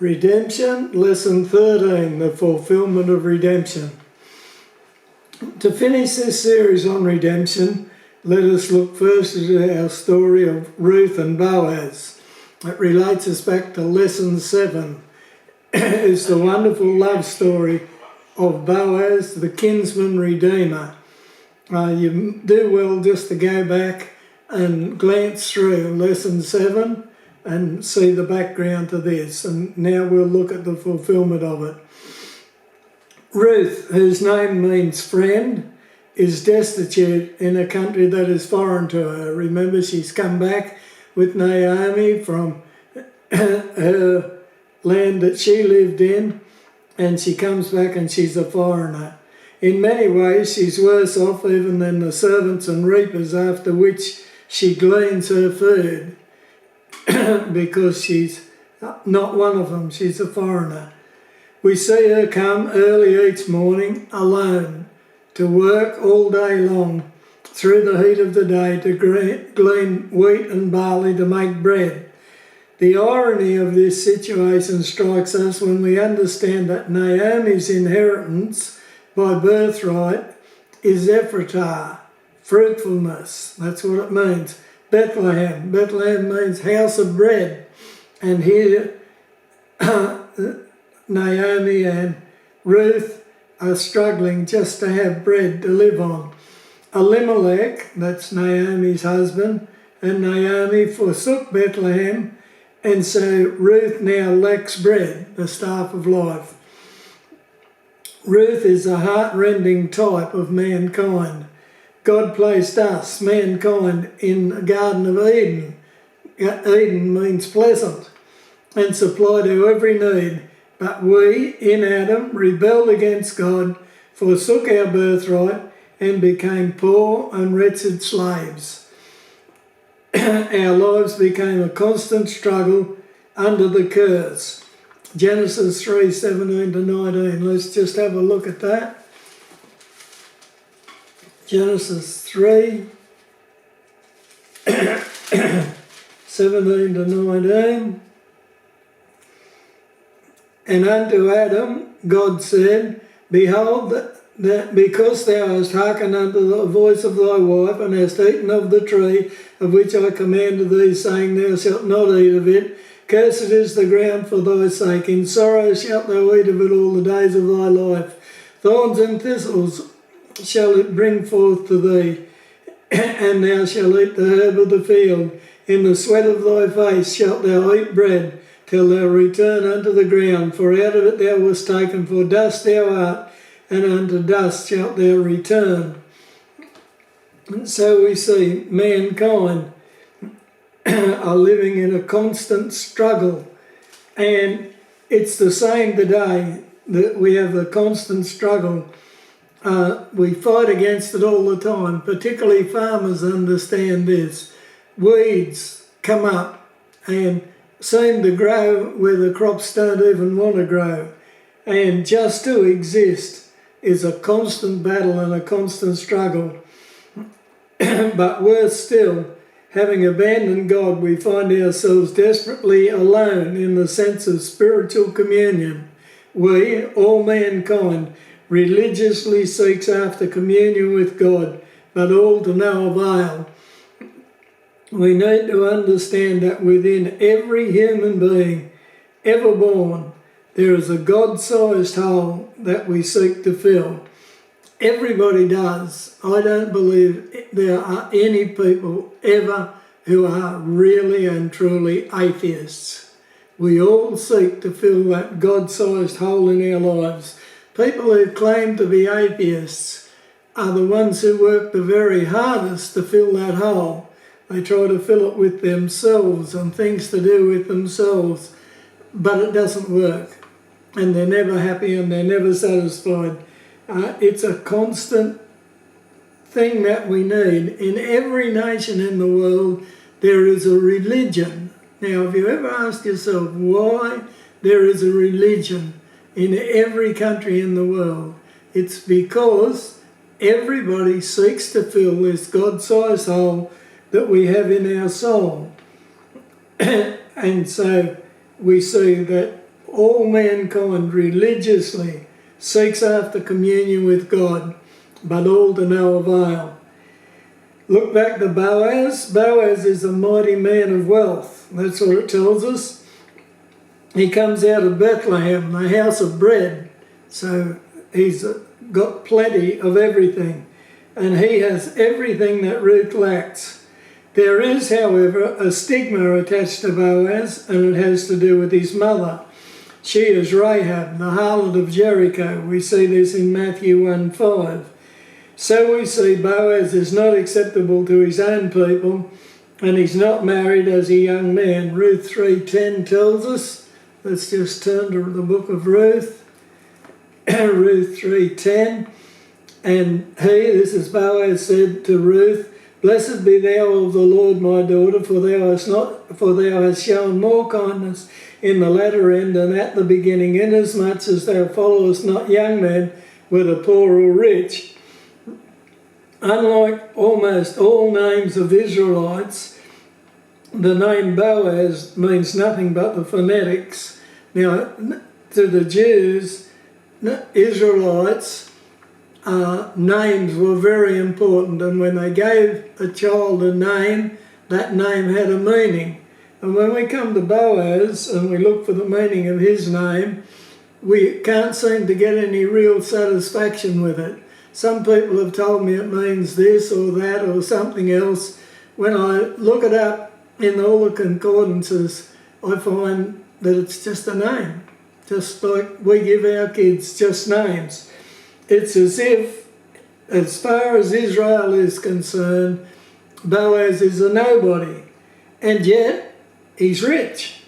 Redemption, Lesson 13, the fulfillment of redemption. To finish this series on redemption, let us look first at our story of Ruth and Boaz. It relates us back to Lesson 7. It's the wonderful love story of Boaz, the kinsman redeemer. You do well just to go back and glance through Lesson 7 and see the background to this. And now we'll look at the fulfillment of it. Ruth, whose name means friend, is destitute in a country that is foreign to her. Remember, she's come back with Naomi from her land that she lived in, and she comes back and she's a foreigner. In many ways, she's worse off even than the servants and reapers after which she gleans her food, because she's not one of them, she's a foreigner. We see her come early each morning alone to work all day long through the heat of the day to glean wheat and barley to make bread. The irony of this situation strikes us when we understand that Naomi's inheritance by birthright is Ephratah, fruitfulness. That's what it means. Bethlehem. Bethlehem means house of bread. And here Naomi and Ruth are struggling just to have bread to live on. Elimelech, that's Naomi's husband, and Naomi forsook Bethlehem, and so Ruth now lacks bread, the staff of life. Ruth is a heart-rending type of mankind. God placed us, mankind, in the Garden of Eden. Eden means pleasant, and supplied our every need. But we, in Adam, rebelled against God, forsook our birthright, and became poor and wretched slaves. Our lives became a constant struggle under the curse. Genesis 3:17-19. Let's just have a look at that. Genesis 3, 17-19. And unto Adam God said, Behold, that because thou hast hearkened unto the voice of thy wife, and hast eaten of the tree of which I commanded thee, saying, Thou shalt not eat of it, cursed is the ground for thy sake. In sorrow shalt thou eat of it all the days of thy life. Thorns and thistles shall it bring forth to thee, and thou shalt eat the herb of the field. In the sweat of thy face shalt thou eat bread, till thou return unto the ground, for out of it thou wast taken, for dust thou art, and unto dust shalt thou return. And so we see mankind are living in a constant struggle, and it's the same today, that we have a constant struggle. We fight against it all the time. Particularly farmers understand this. Weeds come up and seem to grow where the crops don't even want to grow. And just to exist is a constant battle and a constant struggle. But worse still, having abandoned God, we find ourselves desperately alone in the sense of spiritual communion. We, all mankind, religiously seeks after communion with God, but all to no avail. We need to understand that within every human being ever born, there is a God-sized hole that we seek to fill. Everybody does. I don't believe there are any people ever who are really and truly atheists. We all seek to fill that God-sized hole in our lives. People who claim to be atheists are the ones who work the very hardest to fill that hole. They try to fill it with themselves and things to do with themselves, but it doesn't work. And they're never happy and they're never satisfied. It's a constant thing that we need. In every nation in the world, there is a religion. Now, have you ever asked yourself why there is a religion in every country in the world? It's because everybody seeks to fill this God-sized hole that we have in our soul. And so we see that all mankind religiously seeks after communion with God, but all to no avail. Look back to Boaz. Boaz is a mighty man of wealth. That's what it tells us. He comes out of Bethlehem, the house of bread. So he's got plenty of everything. And he has everything that Ruth lacks. There is, however, a stigma attached to Boaz, and it has to do with his mother. She is Rahab, the harlot of Jericho. We see this in Matthew 1:5. So we see Boaz is not acceptable to his own people, and he's not married as a young man. Ruth 3:10 tells us. Let's just turn to the book of Ruth. Ruth 3:10. And this is Boaz said to Ruth, "Blessed be thou of the Lord, my daughter, for thou hast shown more kindness in the latter end than at the beginning, inasmuch as thou followest not young men, whether poor or rich." Unlike almost all names of Israelites, the name Boaz means nothing but the phonetics. Now, to the Jews, Israelites, names were very important, and when they gave a child a name, that name had a meaning. And when we come to Boaz and we look for the meaning of his name, we can't seem to get any real satisfaction with it. Some people have told me it means this or that or something else. When I look it up in all the concordances, I find that it's just a name, just like we give our kids just names. It's as if, as far as Israel is concerned, Boaz is a nobody, and yet he's rich,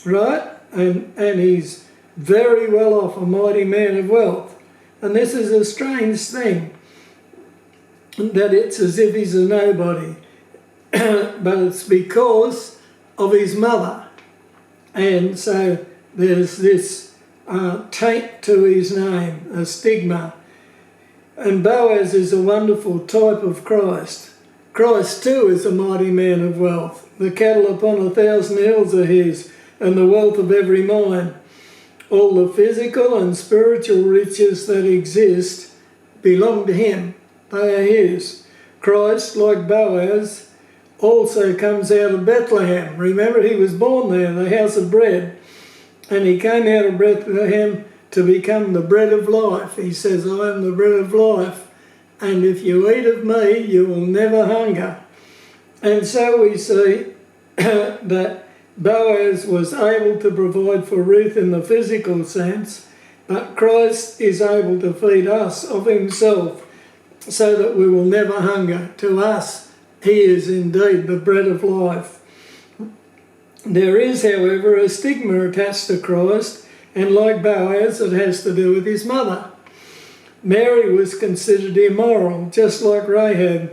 right? And he's very well off, a mighty man of wealth. And this is a strange thing, that it's as if he's a nobody. But it's because of his mother. And so there's this taint to his name, a stigma. And Boaz is a wonderful type of Christ. Christ too is a mighty man of wealth. The cattle upon 1,000 hills are his, and the wealth of every mine. All the physical and spiritual riches that exist belong to him. They are his. Christ, like Boaz, also comes out of Bethlehem. Remember, he was born there, the house of bread. And he came out of Bethlehem to become the bread of life. He says, "I am the bread of life, and if you eat of me, you will never hunger." And so we see that Boaz was able to provide for Ruth in the physical sense, but Christ is able to feed us of himself so that we will never hunger. To us, he is indeed the bread of life. There is, however, a stigma attached to Christ, and like Boaz, it has to do with his mother. Mary was considered immoral, just like Rahab,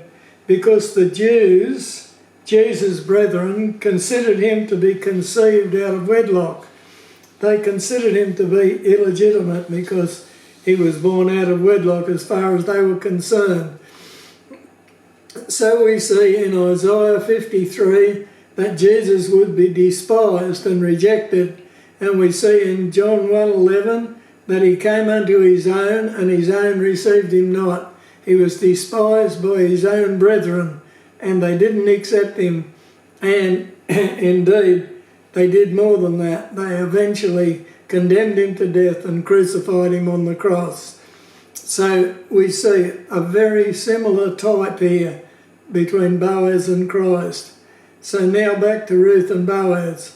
because the Jews, Jesus' brethren, considered him to be conceived out of wedlock. They considered him to be illegitimate because he was born out of wedlock as far as they were concerned. So we see in Isaiah 53 that Jesus would be despised and rejected, and we see in John 1:11 that he came unto his own, and his own received him not. He was despised by his own brethren, and they didn't accept him. And indeed, they did more than that. They eventually condemned him to death and crucified him on the cross. So we see a very similar type here between Boaz and Christ. So now back to Ruth and Boaz.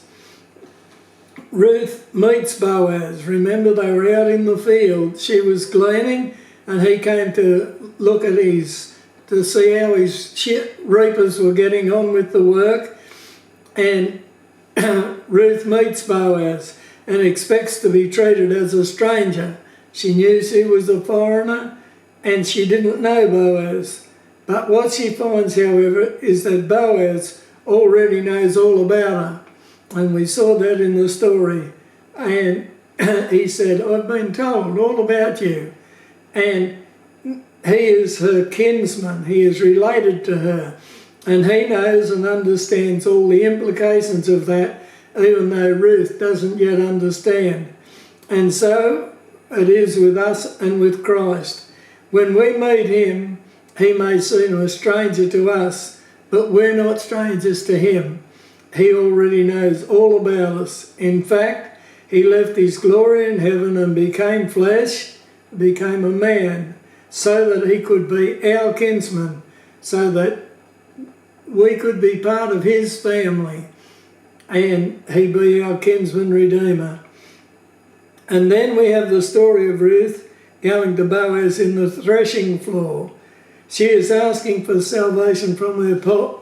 Ruth meets Boaz. Remember, they were out in the field. She was gleaning, and he came to look at to see how his reapers were getting on with the work. And Ruth meets Boaz and expects to be treated as a stranger. She knew she was a foreigner, and she didn't know Boaz. But what she finds, however, is that Boaz already knows all about her. And we saw that in the story. And he said, "I've been told all about you." And he is her kinsman. He is related to her. And he knows and understands all the implications of that. even though Ruth doesn't yet understand. And so it is with us and with Christ. When we meet him, he may seem a stranger to us, but we're not strangers to him. He already knows all about us. In fact, he left his glory in heaven and became flesh, became a man, so that he could be our kinsman, so that we could be part of his family, and he be our kinsman redeemer. And then we have the story of Ruth going to Boaz in the threshing floor. She is asking for salvation from her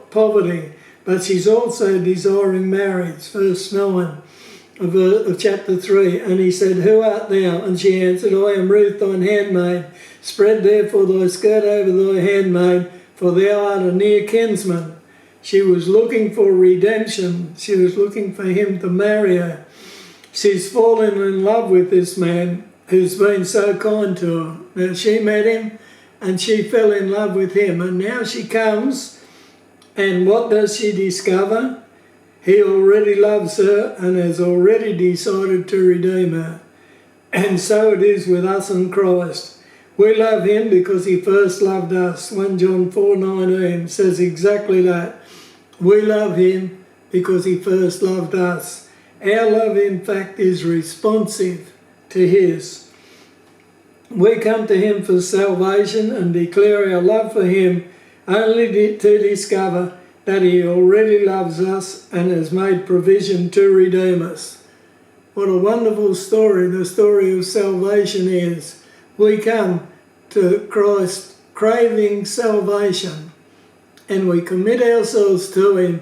poverty, but she's also desiring marriage. Verse 9 of chapter 3. And he said, "Who art thou?" And she answered, "I am Ruth, thine handmaid. Spread therefore thy skirt over thy handmaid, for thou art a near kinsman." She was looking for redemption. She was looking for him to marry her. She's fallen in love with this man who's been so kind to her. Now, she met him and she fell in love with him. And now she comes, and what does she discover? He already loves her and has already decided to redeem her. And so it is with us in Christ. We love him because he first loved us. 1 John 4:19 says exactly that. We love him because he first loved us. Our love, in fact, is responsive to his. We come to him for salvation and declare our love for him only to discover that he already loves us and has made provision to redeem us. What a wonderful story the story of salvation is. We come to Christ craving salvation, and we commit ourselves to him,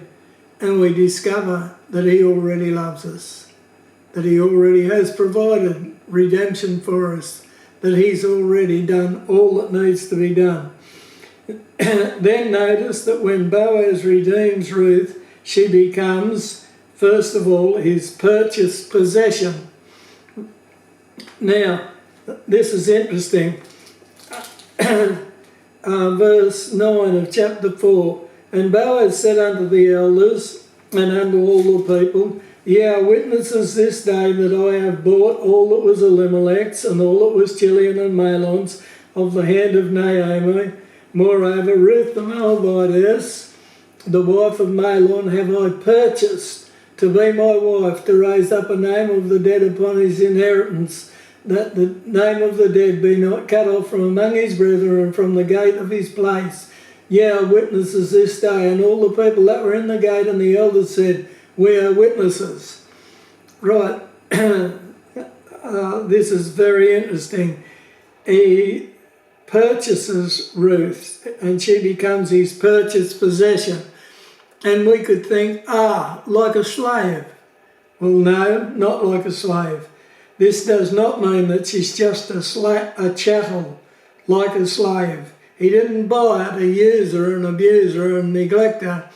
and we discover that he already loves us, that he already has provided redemption for us, that he's already done all that needs to be done. Then notice that when Boaz redeems Ruth, she becomes, first of all, his purchased possession. Now, this is interesting. Verse 9 of chapter 4, "And Boaz said unto the elders and unto all the people, Ye are witnesses this day that I have bought all that was Elimelech's and all that was Chilion and Mahlon's of the hand of Naomi. Moreover, Ruth the Moabitess, the wife of Mahlon, have I purchased to be my wife, to raise up a name of the dead upon his inheritance, that the name of the dead be not cut off from among his brethren and from the gate of his place. Ye are witnesses this day." And all the people that were in the gate and the elders said, "We are witnesses." Right. This is very interesting. He purchases Ruth and she becomes his purchased possession. And we could think, like a slave. Well, no, not like a slave. This does not mean that she's just a chattel, like a slave. He didn't buy her to use her and abuse her and neglect her.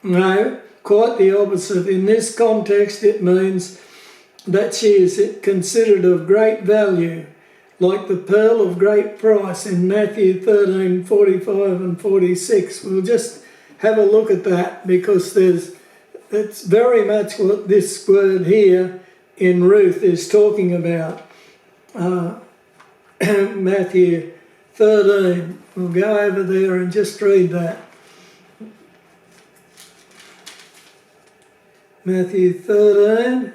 No, quite the opposite. In this context, it means that she is considered of great value, like the pearl of great price in Matthew 13:45 and 46. We'll just have a look at that because it's very much what this word here in Ruth is talking about. Matthew 13. We'll go over there and just read that. Matthew 13,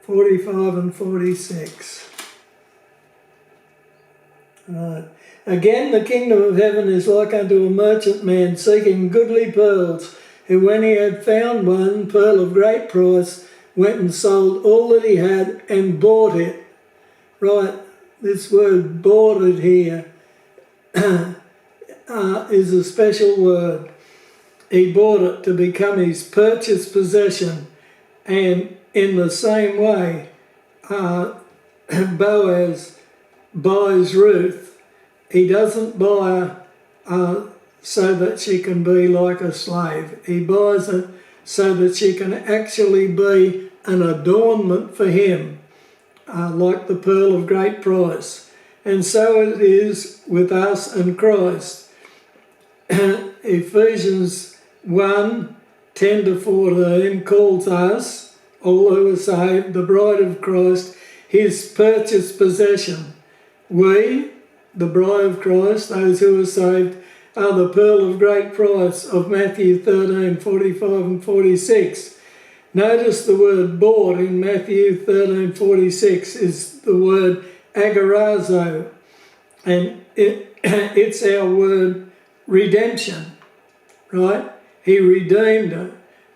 45 and 46. Right. "Again, the kingdom of heaven is like unto a merchant man seeking goodly pearls, who when he had found one pearl of great price, went and sold all that he had and bought it." Right, this word "bought it" here is a special word. He bought it to become his purchased possession. And in the same way, Boaz buys Ruth. He doesn't buy her so that she can be like a slave. He buys her so that she can actually be an adornment for him, like the pearl of great price. And so it is with us and Christ. Ephesians 1:10-14 calls us, all who are saved, the bride of Christ, his purchased possession. We, the bride of Christ, those who are saved, are the pearl of great price of Matthew 13:45 and 46. Notice the word bought in Matthew 13:46 is the word agorazo, and it's our word redemption, right? He redeemed her,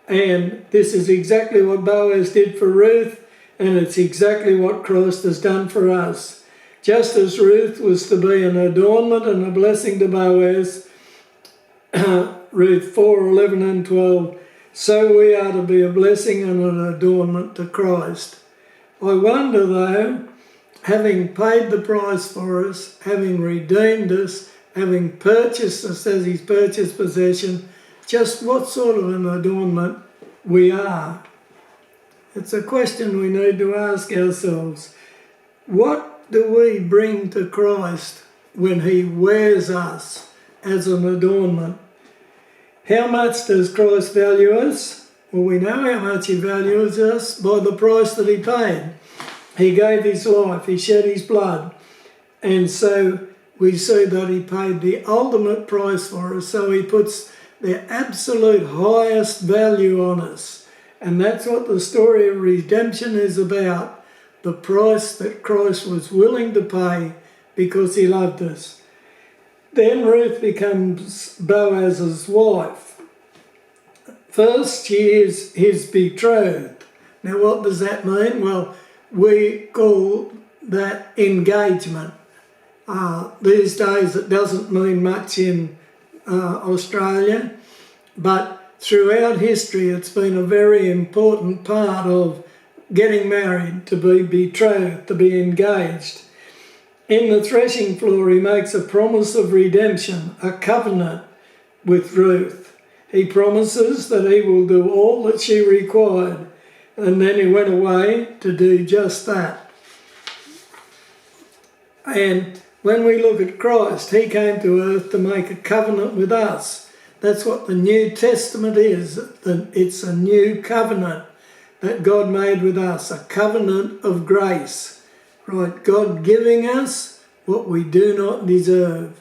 and this is exactly what Boaz did for Ruth, and it's exactly what Christ has done for us. Just as Ruth was to be an adornment and a blessing to Boaz, Ruth 4:11 and 12, so we are to be a blessing and an adornment to Christ. I wonder though, having paid the price for us, having redeemed us, having purchased us as his purchased possession, just what sort of an adornment we are. It's a question we need to ask ourselves. What do we bring to Christ when he wears us as an adornment? How much does Christ value us? Well, we know how much he values us by the price that he paid. He gave his life, he shed his blood, and so we see that he paid the ultimate price for us, so he puts the absolute highest value on us. And that's what the story of redemption is about, the price that Christ was willing to pay because he loved us. Then Ruth becomes Boaz's wife. First, she is his betrothed. Now, what does that mean? Well, we call that engagement. These days, it doesn't mean much in Australia, but throughout history, it's been a very important part of getting married, to be betrothed, to be engaged. In the threshing floor, he makes a promise of redemption, a covenant with Ruth. He promises that he will do all that she required, and then he went away to do just that. And when we look at Christ, he came to earth to make a covenant with us. That's what the New Testament is. It's a new covenant that God made with us, a covenant of grace. Right, God giving us what we do not deserve.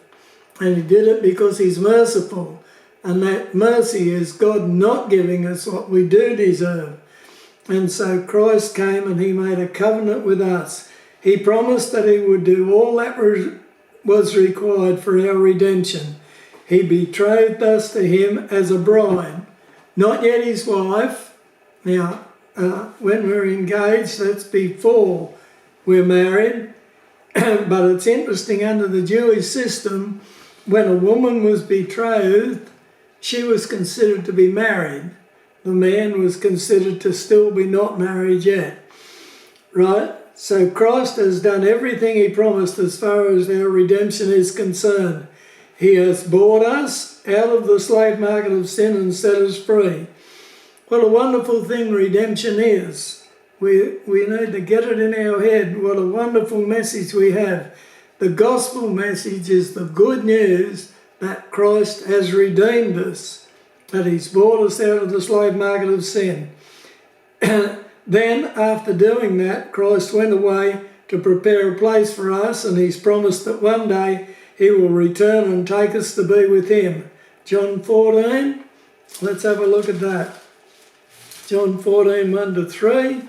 And he did it because he's merciful. And that mercy is God not giving us what we do deserve. And so Christ came and he made a covenant with us. He promised that he would do all that was required for our redemption. He betrothed us to him as a bride, not yet his wife. Now, when we're engaged, that's before we're married. But it's interesting, under the Jewish system, when a woman was betrothed, she was considered to be married. The man was considered to still be not married yet. Right? So Christ has done everything he promised as far as our redemption is concerned. He has bought us out of the slave market of sin and set us free. What a wonderful thing redemption is. We need to get it in our head. What a wonderful message we have. The gospel message is the good news that Christ has redeemed us, that he's bought us out of the slave market of sin. Then, after doing that, Christ went away to prepare a place for us, and he's promised that one day he will return and take us to be with him. John 14, let's have a look at that. John 14, 1-3.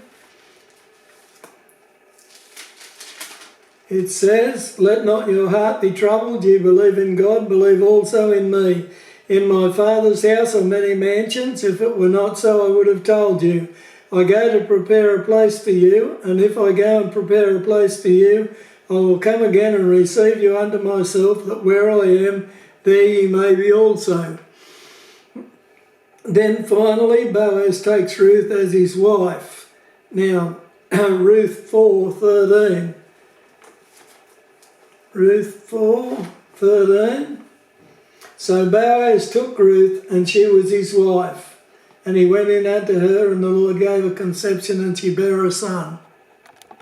It says, "Let not your heart be troubled. You believe in God, believe also in me. In my Father's house are many mansions. If it were not so, I would have told you. I go to prepare a place for you, and if I go and prepare a place for you, I will come again and receive you unto myself, that where I am, there ye may be also." Then finally, Boaz takes Ruth as his wife. Now, Ruth 4:13. Ruth 4:13. So Boaz took Ruth, and she was his wife. And he went in unto her, and the Lord gave her conception, and she bare a son.